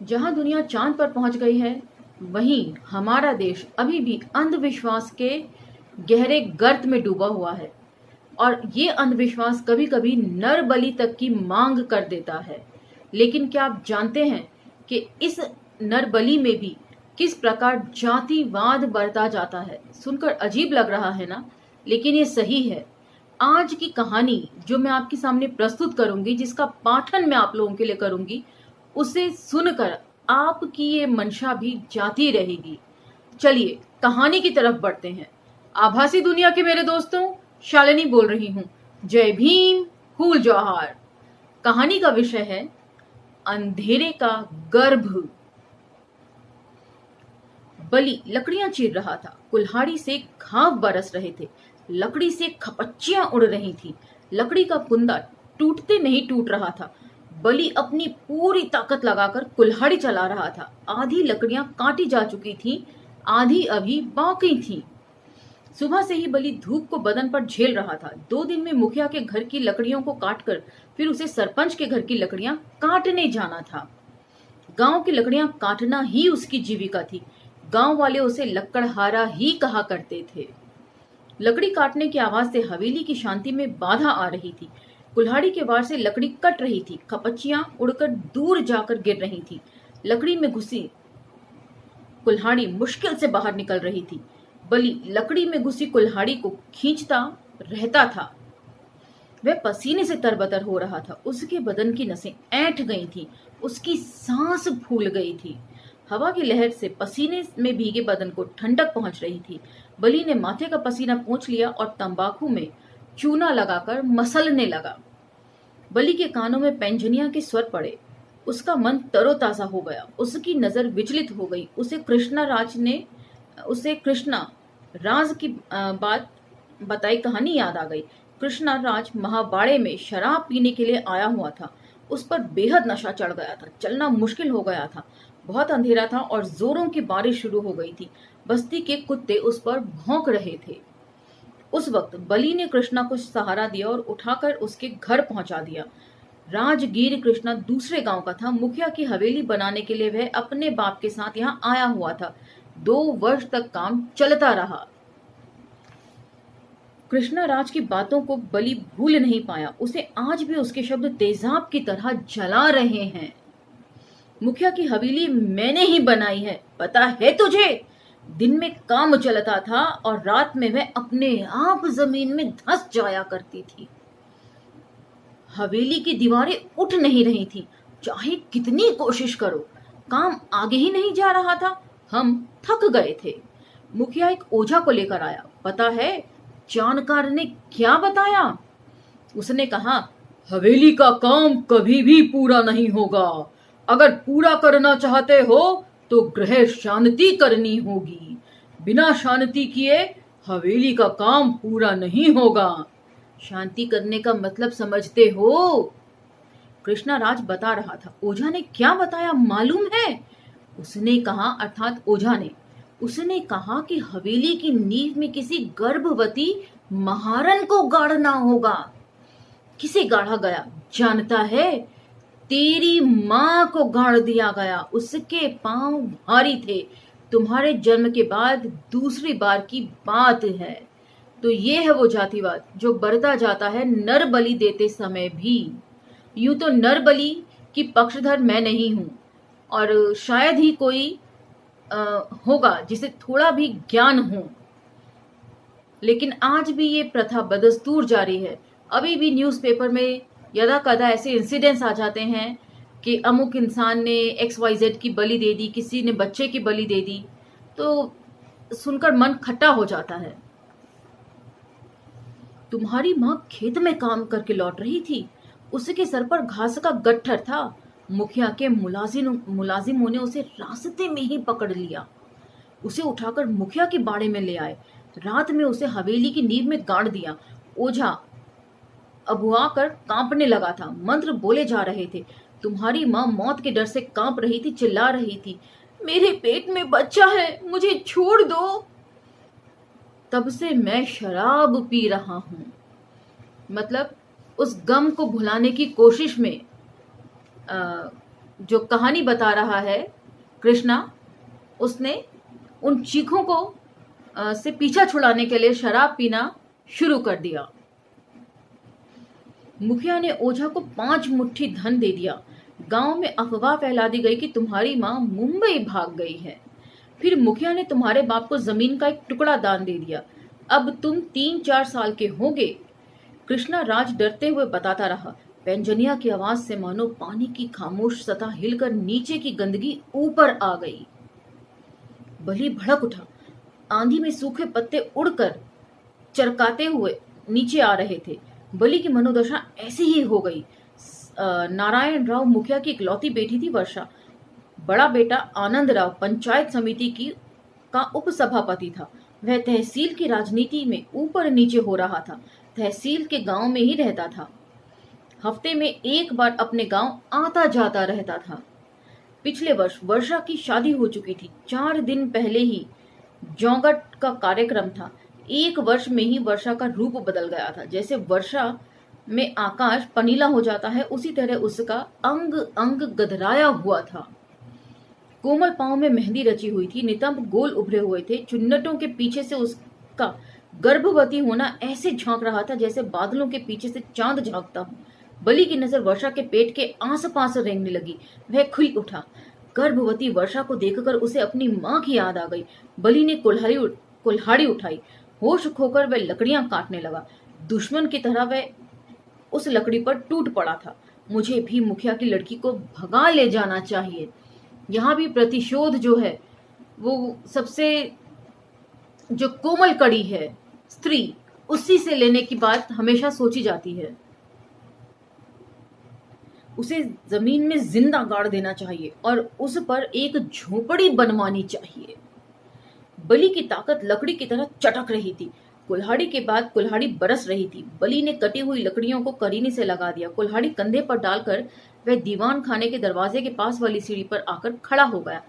जहां दुनिया चांद पर पहुंच गई है, वहीं हमारा देश अभी भी अंधविश्वास के गहरे गर्त में डूबा हुआ है। और ये अंधविश्वास कभी कभी नर बलि तक की मांग कर देता है। लेकिन क्या आप जानते हैं कि इस नर बलि में भी किस प्रकार जातिवाद बरता जाता है? सुनकर अजीब लग रहा है ना, लेकिन ये सही है। आज की कहानी जो मैं आपके सामने प्रस्तुत करूंगी, जिसका पाठन मैं आप लोगों के लिए करूंगी, उसे सुनकर आपकी ये मंशा भी जाती रहेगी। चलिए कहानी की तरफ बढ़ते हैं। आभासी दुनिया के मेरे दोस्तों, शालिनी बोल रही हूँ। जय भीम, फूल जौहार। कहानी का विषय है अंधेरे का गर्भ। बलि लकड़ियां चीर रहा था। कुल्हाड़ी से घाव बरस रहे थे। लकड़ी से खपच्चियां उड़ रही थी। लकड़ी का कुंदा टूटते नहीं टूट रहा था। बलि अपनी पूरी ताकत लगाकर कुल्हाड़ी चला रहा था। आधी लकड़ियां काटी जा चुकी थीं, आधी अभी बाकी थीं। सुबह से ही बलि धूप को बदन पर झेल रहा था। 2 दिन में मुखिया के घर की लकड़ियों को काटकर फिर उसे सरपंच के घर की लकड़ियां काटने जाना था। गांव की लकड़ियां काटना ही उसकी जीविका थी। गांव वाले उसे लकड़हारा ही कहा करते थे। लकड़ी काटने की आवाज से हवेली की शांति में बाधा आ रही थी। कुल्हाड़ी के वार से लकड़ी कट रही थी। खपच्चियां उड़कर दूर जाकर गिर रही थी। लकड़ी में घुसी कुल्हाड़ी मुश्किल से बाहर निकल रही थी। बलि लकड़ी में घुसी कुल्हाड़ी को खींचता रहता था। वह पसीने से तरबतर हो रहा था। उसके बदन की नसें ऐंठ गई थीं। उसकी सांस फूल गई थी। हवा की लहर से पसीने में भीगे बदन को ठंडक पहुंच रही थी। बलि ने माथे का पसीना पोंछ लिया और तंबाकू में चूना लगाकर मसलने लगा। बलि के कानों में पैंजनिया के स्वर पड़े। उसका मन तरोताजा हो गया। उसकी नजर विचलित हो गई। उसे कृष्णा राज की बात बताई कहानी याद आ गई। कृष्णा राज महाबाड़े में शराब पीने के लिए आया हुआ था। उस पर बेहद नशा चढ़ गया था। चलना मुश्किल हो गया था। बहुत अंधेरा था और जोरों की बारिश शुरू हो गई थी। बस्ती के कुत्ते उस पर भौंक रहे थे। उस वक्त बलि ने कृष्णा को सहारा दिया और उठाकर उसके घर पहुंचा दिया। राजगीर कृष्णा दूसरे गांव का था। मुखिया की हवेली बनाने के लिए वह अपने बाप के साथ यहाँ आया हुआ था। 2 वर्ष तक काम चलता रहा। कृष्णा राज की बातों को बलि भूल नहीं पाया। उसे आज भी उसके शब्द तेजाब की तरह जला रहे हैं। मुखिया की हवेली मैंने ही बनाई है, पता है तुझे? दिन में काम चलता था और रात में वह अपने आप जमीन में धंस जाया करती थी। हवेली की दीवारें उठ नहीं रही थी। चाहे कितनी कोशिश करो, काम आगे ही नहीं जा रहा था। हम थक गए थे। मुखिया एक ओझा को लेकर आया। पता है जानकार ने क्या बताया? उसने कहा, हवेली का काम कभी भी पूरा नहीं होगा। अगर पूरा करना चाहते हो तो गृह शांति करनी होगी। बिना शांति किए हवेली का काम पूरा नहीं होगा। शांति करने का मतलब समझते हो? कृष्णा राज बता रहा था। ओझा ने क्या बताया मालूम है? उसने कहा, अर्थात ओझा ने, उसने कहा कि हवेली की नींव में किसी गर्भवती महारन को गाड़ना होगा। किसे गाड़ा गया जानता है? तेरी माँ को गाड़ दिया गया। उसके पांव भारी थे। तुम्हारे जन्म के बाद दूसरी बार की बात है। तो ये है वो जातिवाद जो बढ़ता जाता है नर बलि देते समय भी। यूं तो नर बलि की पक्षधर मैं नहीं हूं, और शायद ही कोई होगा जिसे थोड़ा भी ज्ञान हो, लेकिन आज भी ये प्रथा बदस्तूर जारी है। अभी भी न्यूज़पेपर में यदा कदा ऐसे इंसिडेंट्स आ जाते हैं कि अमुक इंसान ने XYZ की बलि दे दी, किसी ने बच्चे की बलि दे दी, तो सुनकर मन खट्टा हो जाता है। तुम्हारी माँ खेत में काम करके लौट रही थी। उसके सर पर घास का गट्ठर था। मुखिया के मुलाजिमों ने उसे रास्ते में ही पकड़ लिया। उसे उठाकर मुखिया के बाड़े में ले आए। रात में उसे हवेली की नींव में गाड़ दिया। ओझा अबुआ कर कांपने लगा था। मंत्र बोले जा रहे थे। तुम्हारी माँ मौत के डर से कांप रही थी, चिल्ला रही थी, मेरे पेट में बच्चा है, मुझे छोड़ दो। तब से मैं शराब पी रहा हूं। मतलब उस गम को भुलाने की कोशिश में जो कहानी बता रहा है कृष्णा, उसने उन चीखों को से पीछा छुड़ाने के लिए शराब पीना शुरू कर दिया। मुखिया ने ओझा को 5 मुट्ठी धन दे दिया। गांव में अफवाह फैला दी गई कि तुम्हारी माँ मुंबई भाग गई है। फिर मुखिया ने तुम्हारे बाप को जमीन का एक टुकड़ा दान दे दिया। अब तुम 3-4 साल के होगे। कृष्णा राज डरते हुए बताता रहा। पैंजनिया की आवाज से मानो पानी की खामोश सतह हिलकर नीचे की गंदगी ऊपर आ गई। बलि भड़क उठा। आंधी में सूखे पत्ते उड़कर चरकाते हुए नीचे आ रहे थे। बलि की मनोदशा ऐसी ही हो गई। नारायण राव मुखिया की इकलौती बेटी थी वर्षा। बड़ा बेटा आनंद राव पंचायत समिति की का उपसभापति था। वह तहसील की राजनीति में ऊपर नीचे हो रहा था। तहसील के गांव में ही रहता था। हफ्ते में एक बार अपने गांव आता जाता रहता था। पिछले वर्ष वर्षा की शादी हो चुकी थी। 4 दिन पहले ही जौगट का कार्यक्रम था। 1 वर्ष में ही वर्षा का रूप बदल गया था। जैसे वर्षा में आकाश पनीला हो जाता है, उसी तरह उसका अंग अंग गधराया हुआ था। कोमल पांव में मेहंदी रची हुई थी। नितंब गोल उभरे हुए थे। चुन्नटों के पीछे से उसका गर्भवती होना ऐसे झांक रहा था जैसे बादलों के पीछे से चांद झांकता हो। बलि की नजर वर्षा के पेट के आस-पास रेंगने लगी। वह खुल उठा। गर्भवती वर्षा को देखकर उसे अपनी माँ की याद आ गई। बलि ने कुल्हाड़ी उठाई। होश खोकर वह लकड़ियां काटने लगा। दुश्मन की तरह वह उस लकड़ी पर टूट पड़ा था। मुझे भी मुखिया की लड़की को भगा ले जाना चाहिए। यहाँ भी प्रतिशोध जो है वो सबसे जो कोमल कड़ी है स्त्री, उसी से लेने की बात हमेशा सोची जाती है। उसे जमीन में जिंदा गाड़ देना चाहिए और उस पर एक झोपड़ी बनवानी चाहिए। बलि की ताकत लकड़ी की तरह चटक रही थी। कुल्हाड़ी के बाद कुल्हाड़ी बरस रही थी। बलि ने कटी हुई लकड़ियों को करीने से लगा दिया। कुल्हाड़ी कंधे पर डालकर वह दीवान खाने के दरवाजे के पास वाली सीढ़ी पर आकर खड़ा हो गया।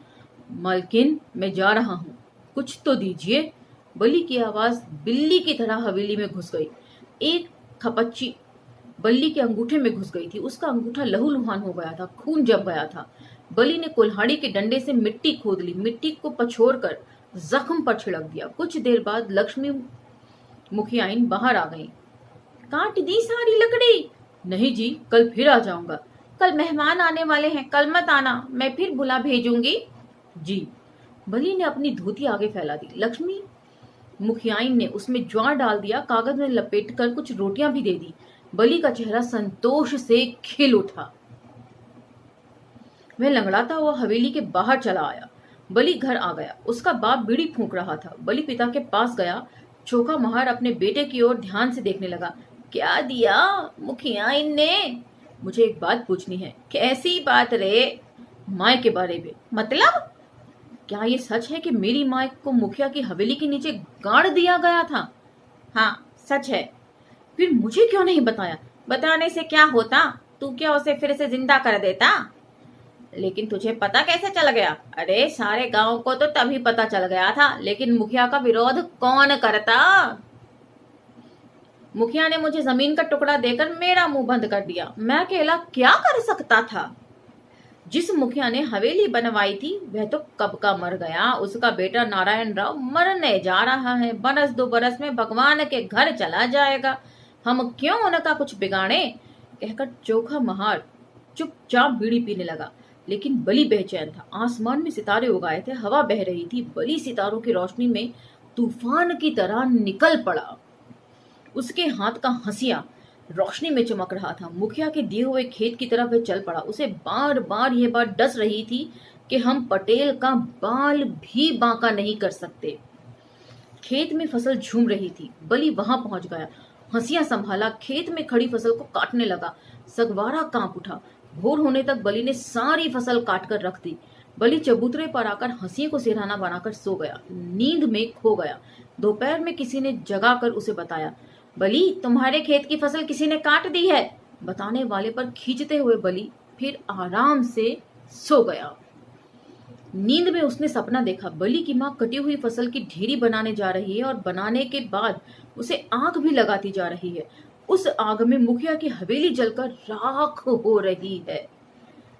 मालकिन, मैं जा रहा हूँ, कुछ तो दीजिए। बलि की आवाज बिल्ली की तरह हवेली में घुस गई। एक थपच्ची बल्ली के अंगूठे में घुस गई थी। उसका अंगूठा लहूलुहान हो गया था। खून जम गया था। बलि ने कुल्हाड़ी के डंडे से मिट्टी खोद ली। मिट्टी को पछोड़कर जख्म पर छिड़क दिया। कुछ देर बाद लक्ष्मी मुखियाइन बाहर आ गईं। काट दी सारी लकड़ी? नहीं जी, कल फिर आ जाऊंगा। कल मेहमान आने वाले हैं, कल मत आना, मैं फिर बुला भेजूंगी। जी। बलि ने अपनी धोती आगे फैला दी। लक्ष्मी मुखियाइन ने उसमें ज्वार डाल दिया। कागज में लपेटकर कुछ रोटियां भी दे दी। बलि का चेहरा संतोष से खिल उठा। वह लंगड़ाता हुआ हवेली के बाहर चला आया। बलि घर आ गया। उसका बाप बीड़ी फूंक रहा था। बलि पिता के पास गया। चोखा महार अपने बेटे की ओर ध्यान से देखने लगा। क्या दिया मुखियाइन ने? मुझे एक बात पूछनी है। कैसी बात रे? माँ के बारे में। मतलब? क्या ये सच है कि मेरी माँ को मुखिया की हवेली के नीचे गाड़ दिया गया था? हाँ, सच है। फिर मुझे क्यों नहीं बताया? बताने से क्या होता? तू क्या उसे फिर से जिंदा कर देता? लेकिन तुझे पता कैसे चल गया? अरे सारे गांव को तो तभी पता चल गया था, लेकिन मुखिया का विरोध कौन करता? मुखिया ने मुझे जमीन का टुकड़ा देकर मेरा मुंह बंद कर दिया। मैं अकेला क्या कर सकता था? जिस मुखिया ने हवेली बनवाई थी वह तो कब का मर गया। उसका बेटा नारायण राव मरने जा रहा है। बरस 2 बरस में भगवान के घर चला जाएगा। हम क्यों उनका कुछ बिगाड़े? कहकर चोखा महार चुपचाप बीड़ी पीने लगा। लेकिन बलि बेचैन था। आसमान में सितारे उगाए थे। हवा बह रही थी। बलि सितारों की रोशनी में तूफान की तरह निकल पड़ा। उसके हाथ का हंसिया रोशनी में चमक रहा था। मुखिया के दिए हुए खेत की तरफ वह चल पड़ा। उसे बार बार यह बात डस रही थी कि हम पटेल का बाल भी बांका नहीं कर सकते। खेत में फसल झूम रही थी। बलि वहां पहुंच गया। हंसिया संभाला। खेत में खड़ी फसल को काटने लगा। सगवारा कांप उठा। भोर होने तक बलि ने सारी फसल काटकर रख दी। बलि चबूतरे पर आकर हंसिए को सिरहाना बनाकर सो गया। नींद में खो गया। दोपहर में किसी ने जगाकर उसे बताया, बलि तुम्हारे खेत की फसल किसी ने काट दी है। बताने वाले पर खींचते हुए बलि फिर आराम से सो गया। नींद में उसने सपना देखा। बलि की माँ कटी हुई फसल की ढेरी बनाने जा रही है और बनाने के बाद उसे आग भी लगाती जा रही है। उस आग में मुखिया की हवेली जलकर राख हो रही है।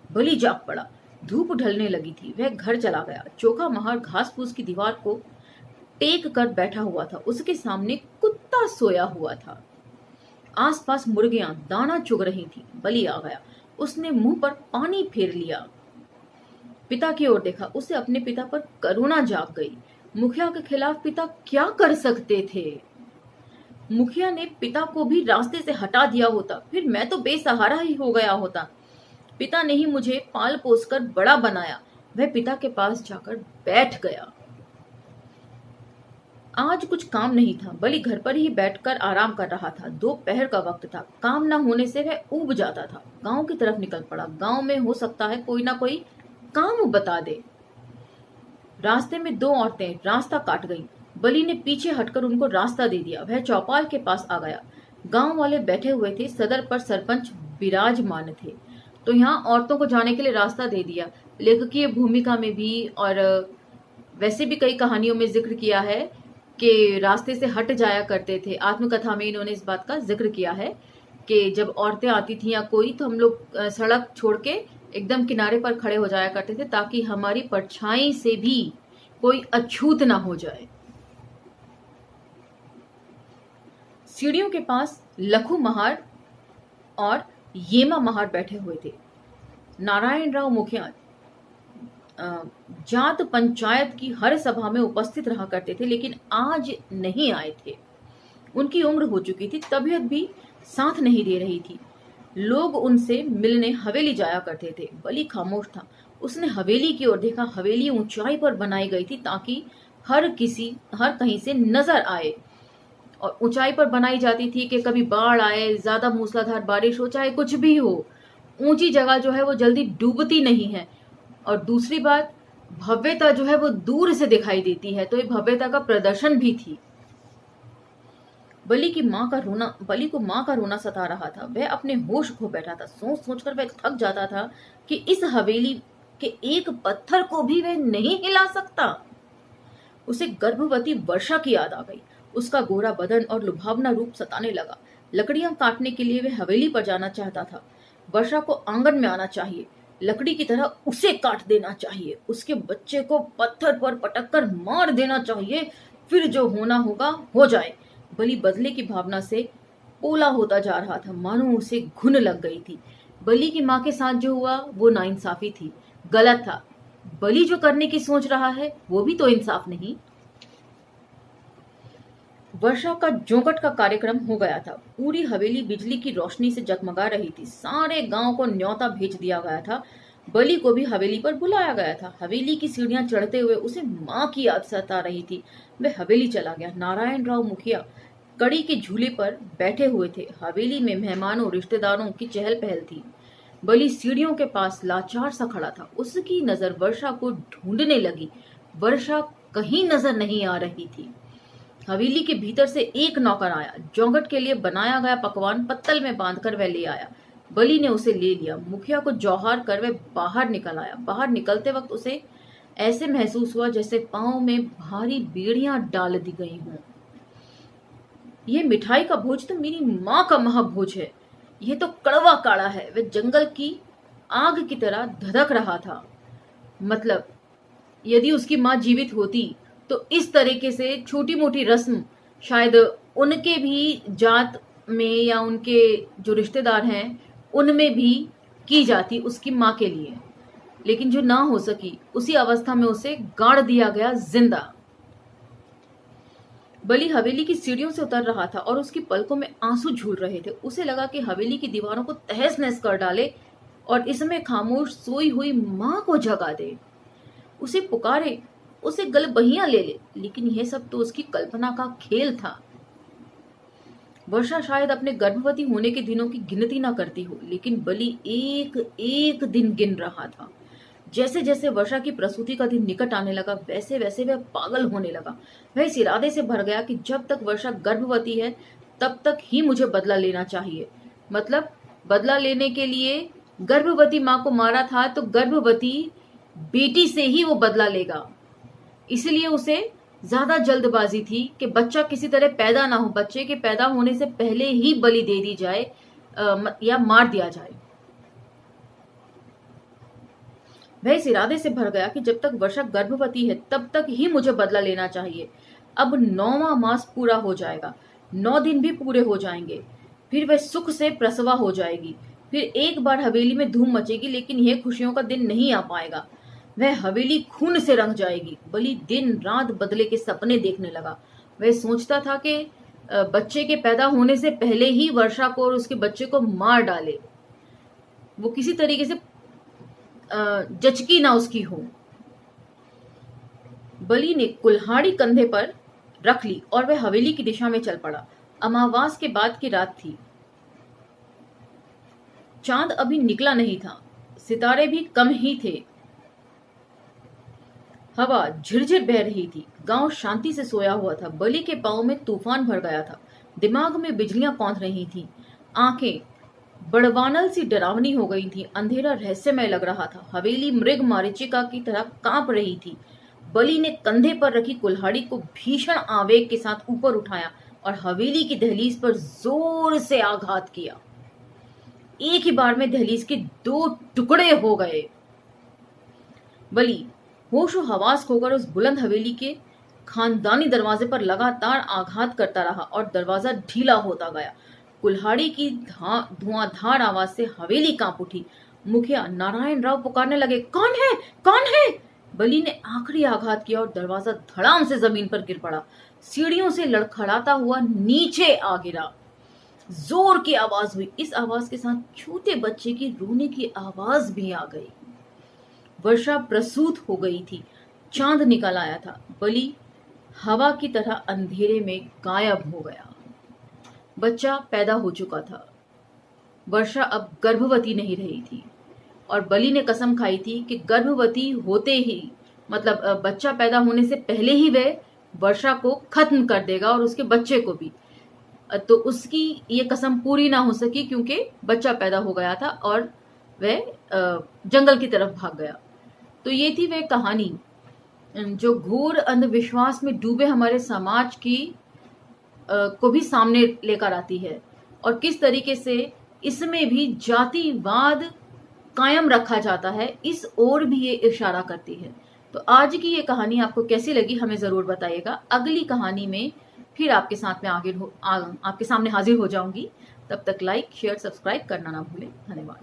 बलि जाग पड़ा। धूप ढलने लगी थी। वह घर चला गया। चोखा महार घास फूस की दीवार को टेक कर बैठा हुआ था। उसके सामने कुत्ता सोया हुआ था। आसपास मुर्गियां दाना चुग रही थी। बलि आ गया। उसने मुंह पर पानी फेर लिया। पिता की ओर देखा। उसे अपने पिता पर करुणा जाग गई। मुखिया के खिलाफ पिता क्या कर सकते थे? मुखिया ने पिता को भी रास्ते से हटा दिया होता, फिर मैं तो बेसहारा ही हो गया होता। पिता ने ही मुझे पाल पोस कर बड़ा बनाया। वह पिता के पास जाकर बैठ गया। आज कुछ काम नहीं था। बलि घर पर ही बैठकर आराम कर रहा था। दोपहर का वक्त था। काम न होने से वह ऊब जाता था। गांव की तरफ निकल पड़ा। गांव में हो सकता है कोई ना कोई काम बता दे। रास्ते में दो औरतें रास्ता काट गईं। बलि ने पीछे हटकर उनको रास्ता दे दिया। वह चौपाल के पास आ गया। गांव वाले बैठे हुए थे। सदर पर सरपंच विराजमान थे। तो यहाँ औरतों को जाने के लिए रास्ता दे दिया। लेखकीय भूमिका में भी और वैसे भी कई कहानियों में जिक्र किया है कि रास्ते से हट जाया करते थे। आत्मकथा में इन्होंने इस बात का जिक्र किया है कि जब औरतें आती थी या कोई, तो हम लोग सड़क छोड़ के एकदम किनारे पर खड़े हो जाया करते थे ताकि हमारी परछाई से भी कोई अछूत ना हो जाए। सीढ़ियों के पास लखू महार और येमा महार बैठे हुए थे। नारायण राव मुखिया जात पंचायत की हर सभा में उपस्थित रहा करते थे, लेकिन आज नहीं आए थे। उनकी उम्र हो चुकी थी। तबीयत भी साथ नहीं दे रही थी। लोग उनसे मिलने हवेली जाया करते थे। बलि खामोश था। उसने हवेली की ओर देखा। हवेली ऊंचाई पर बनाई गई थी ताकि हर कहीं से नजर आए। और ऊंचाई पर बनाई जाती थी कि कभी बाढ़ आए, ज्यादा मूसलाधार बारिश हो, चाहे कुछ भी हो, ऊंची जगह जो है वो जल्दी डूबती नहीं है। और दूसरी बात, भव्यता जो है वो दूर से दिखाई देती है, तो ये भव्यता का प्रदर्शन भी थी। बलि को माँ का रोना सता रहा था। वह अपने होश खो बैठा था। सोच सोचकर वह थक जाता था कि इस हवेली के एक पत्थर को भी वह नहीं हिला सकता। उसे गर्भवती वर्षा की याद आ गई। उसका गोरा बदन और लुभावना रूप सताने लगा। लकड़ियां काटने के लिए वह हवेली पर जाना चाहता था। वर्षा को आंगन में आना चाहिए। लकड़ी की तरह उसे काट देना चाहिए। उसके बच्चे को पत्थर पर पटक कर मार देना चाहिए। फिर जो होना होगा हो जाए। बलि बदले की भावना से पोला होता जा रहा था। मानो उसे घुन लग गई थी। बलि की माँ के साथ जो हुआ वो नाइंसाफी थी, गलत था। बलि जो करने की सोच रहा है वो भी तो इंसाफ नहीं। वर्षा का जोकट का कार्यक्रम हो गया था। पूरी हवेली बिजली की रोशनी से जगमगा रही थी। सारे गांव को न्योता भेज दिया गया था। बलि को भी हवेली पर बुलाया गया था। हवेली की सीढ़ियां चढ़ते हुए उसे माँ की याद सता रही थी। वह हवेली चला गया। नारायण राव मुखिया कड़ी के झूले पर बैठे हुए थे। हवेली में मेहमानों रिश्तेदारों की चहल पहल थी। बलि सीढ़ियों के पास लाचार सा खड़ा था। उसकी नजर वर्षा को ढूंढने लगी। वर्षा कहीं नजर नहीं आ रही थी। हवेली के भीतर से एक नौकर आया। जोंगट के लिए बनाया गया पकवान पत्तल में बांधकर वह ले आया। बलि ने उसे ले लिया। मुखिया को जौहार कर वह बाहर निकल आया। बाहर निकलते वक्त उसे ऐसे महसूस हुआ जैसे पांव में भारी बेड़ियां डाल दी गई हों। यह मिठाई का भोज तो मेरी माँ का महाभोज है। यह तो कड़वा काढ़ा है। वह जंगल की आग की तरह धधक रहा था। मतलब यदि उसकी माँ जीवित होती तो इस तरीके से छोटी मोटी रस्म शायद उनके भी जात में या उनके जो रिश्तेदार हैं उनमें भी की जाती उसकी माँ के लिए। लेकिन जो ना हो सकी, उसी अवस्था में उसे गाड़ दिया गया जिंदा। बलि हवेली की सीढ़ियों से उतर रहा था और उसकी पलकों में आंसू झूल रहे थे। उसे लगा कि हवेली की दीवारों को तहस नहस कर डाले और इसमें खामोश सोई हुई माँ को जगा दे। उसे पुकारे, उसे गलबहियां ले ले। लेकिन यह सब तो उसकी कल्पना का खेल था। वर्षा शायद अपने गर्भवती होने के दिनों की गिनती ना करती हो, लेकिन बलि एक एक दिन गिन रहा था। जैसे जैसे वर्षा की प्रसूति का दिन निकट आने लगा, वैसे वैसे वह पागल होने लगा। वह इस इरादे से भर गया कि जब तक वर्षा गर्भवती है तब तक ही मुझे बदला लेना चाहिए। मतलब बदला लेने के लिए गर्भवती माँ को मारा था तो गर्भवती बेटी से ही वो बदला लेगा। इसलिए उसे ज्यादा जल्दबाजी थी कि बच्चा किसी तरह पैदा ना हो। बच्चे के पैदा होने से पहले ही बलि दे दी जाए या मार दिया जाए। वह इस इरादे से भर गया कि जब तक वर्षा गर्भवती है तब तक ही मुझे बदला लेना चाहिए। अब 9वां मास पूरा हो जाएगा, 9 दिन भी पूरे हो जाएंगे, फिर वह सुख से प्रसवा हो जाएगी। फिर एक बार हवेली में धूम मचेगी, लेकिन यह खुशियों का दिन नहीं आ पाएगा। वह हवेली खून से रंग जाएगी। बलि दिन रात बदले के सपने देखने लगा। वह सोचता था कि बच्चे के पैदा होने से पहले ही वर्षा को और उसके बच्चे को मार डाले, वो किसी तरीके से जचकी ना उसकी हो। बलि ने कुल्हाड़ी कंधे पर रख ली और वह हवेली की दिशा में चल पड़ा। अमावास के बाद की रात थी। चांद अभी निकला नहीं था, सितारे भी कम ही थे। हवा झिरझिर बह रही थी। गांव शांति से सोया हुआ था। बलि के पांव में तूफान भर गया था। दिमाग में बिजलियां कौंध रही थीं। आंखें बड़वानल सी डरावनी हो गई थी। अंधेरा रहस्यमय लग रहा था। हवेली मृग मारीचिका की तरह कांप रही थी। बलि ने कंधे पर रखी कुल्हाड़ी को भीषण आवेग के साथ ऊपर उठाया और हवेली की दहलीज पर जोर से आघात किया। एक ही बार में दहलीज के 2 टुकड़े हो गए। बलि होशो हवास खोकर उस बुलंद हवेली के खानदानी दरवाजे पर लगातार आघात करता रहा और दरवाजा ढीला होता गया। कुल्हाड़ी की धुआंधार आवाज से हवेली कांप उठी। मुखिया नारायण राव पुकारने लगे, कौन है, कौन है? बलि ने आखिरी आघात किया और दरवाजा धड़ाम से जमीन पर गिर पड़ा। सीढ़ियों से लड़खड़ाता हुआ नीचे आ गिरा। जोर की आवाज हुई। इस आवाज के साथ छोटे बच्चे की रोने की आवाज भी आ गई। वर्षा प्रसूत हो गई थी। चांद निकल आया था। बलि हवा की तरह अंधेरे में गायब हो गया। बच्चा पैदा हो चुका था। वर्षा अब गर्भवती नहीं रही थी और बलि ने कसम खाई थी कि गर्भवती होते ही, मतलब बच्चा पैदा होने से पहले ही वह वर्षा को खत्म कर देगा और उसके बच्चे को भी। तो उसकी ये कसम पूरी ना हो सकी क्योंकि बच्चा पैदा हो गया था और वह जंगल की तरफ भाग गया। तो ये थी वह कहानी जो घोर अंधविश्वास में डूबे हमारे समाज की को भी सामने लेकर आती है और किस तरीके से इसमें भी जातिवाद कायम रखा जाता है, इस ओर भी ये इशारा करती है। तो आज की ये कहानी आपको कैसी लगी हमें जरूर बताइएगा। अगली कहानी में फिर आपके साथ में आपके सामने हाजिर हो जाऊंगी। तब तक लाइक शेयर सब्सक्राइब करना ना भूलें। धन्यवाद।